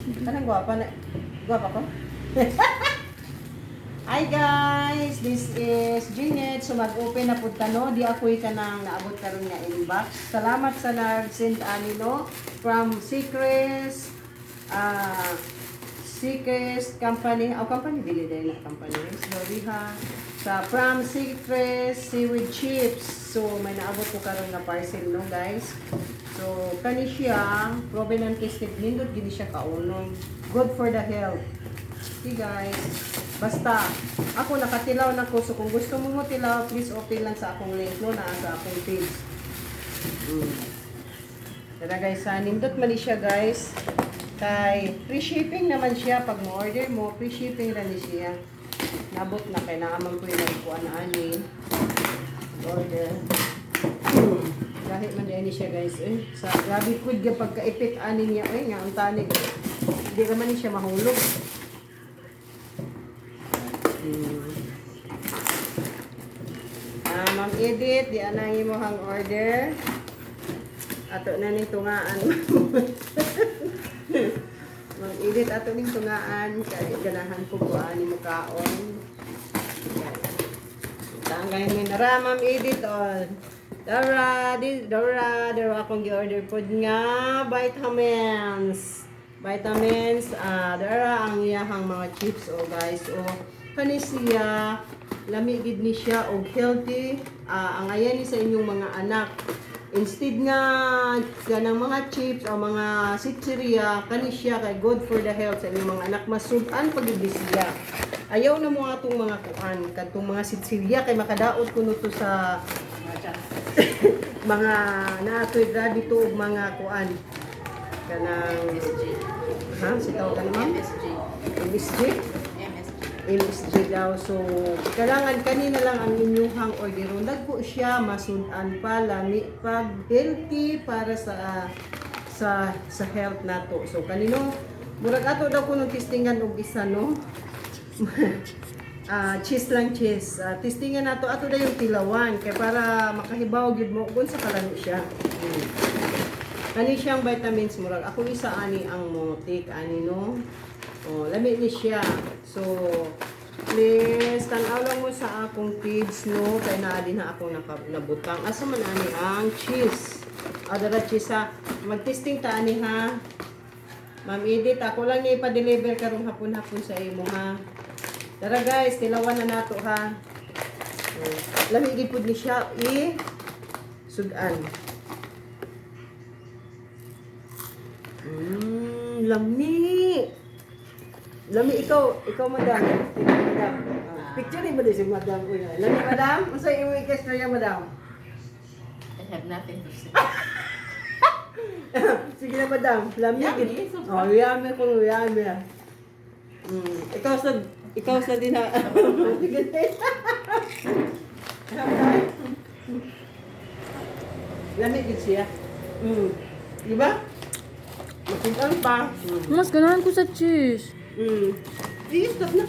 Anong gwapa na? Gwapa ko? Hi guys! This is Jeanette. So mag-open na po no. Di ako'y kanang naabot karon nga inbox. Salamat sa nag-send ani no. From Secrets Secrets Company. Oh, company dili din na company. So diha sa From Secrets Seaweed Chips. So may naabot ko karon nga parcel no guys. So kani siya proven and tested nindot gini siya kaunon. Good for the health. Okay guys. Basta, ako nakatilaw na ko. So, kung gusto mo tilaw, please open lang sa akong link, no, na sa akong page. Tara guys, nindot mali siya guys. Kay, free shipping naman siya. Pag mo-order mo, free shipping rin siya. Nabot na kay naamang ko yung nagkuhan na ani. Order. Kahit man din siya guys. Sa grabe kud ga pagka-ipit ani niya. Nga, ang tanig. Hindi naman siya mahulog. Ma'am Edith, di anang mo hang order. Ato na ning tungaan. Ma'am Edith, ato ning tungaan kay ganahan ko ani mo kaon. Tanggay mo na Ma'am Edith on. Dora akong gi-order pod nga vitamins. Dara ang iyahang mga chips guys. Kani siya lami gid ni siya og healthy ang ayan ni sa inyong mga anak. Instead nga ganang mga chips o mga sitsiriya, kani siya kay good for the health sa inyong mga anak. Masudan pag siya. Ayaw na mo atong mga kuan kadtong mga sitsiriya kay makadaot kuno to sa mga naatoy grabe to og mga kuan kanang sitaw ka naman? MSG daw. So, kailangan kanina lang ang inyuhang order. Nagpo siya, masudan pa, lami pag healthy para sa health nato. So, kanino, murag ato daw kunong testingan og isa, no? Cheese lang cheese. Testingan nato, ato daw yung tilawan. Kaya para makahibaw yun mo, kung sa kalano siya. Kani siyang vitamins murag ako isa ani ang motik ani no. Lami ni siya. So please tan-aw lang mo sa akong page no kay naa din na ako nabutang. Asa man ani ang cheese. Adara cheese ha. Mag-testing ta ani ha. Ma'am Edith, ako lang ni pa-deliver karong hapon-hapon sa imo ha. Tara guys, tilawan na nato ha. Lami gid pud ni siya sudan. Lami. Lami ikaw madam. Madam. Picture ni ba si madam ko na. Lami madam, unsa imong ikastorya madam? I have nothing to say. Sige na madam, lami gid. Yami ko yami. Ikaw sa din ha. Sige. Lami gid siya. Di ba? Masudan pa. Mas ganahan ko sa cheese. Sige, stop na.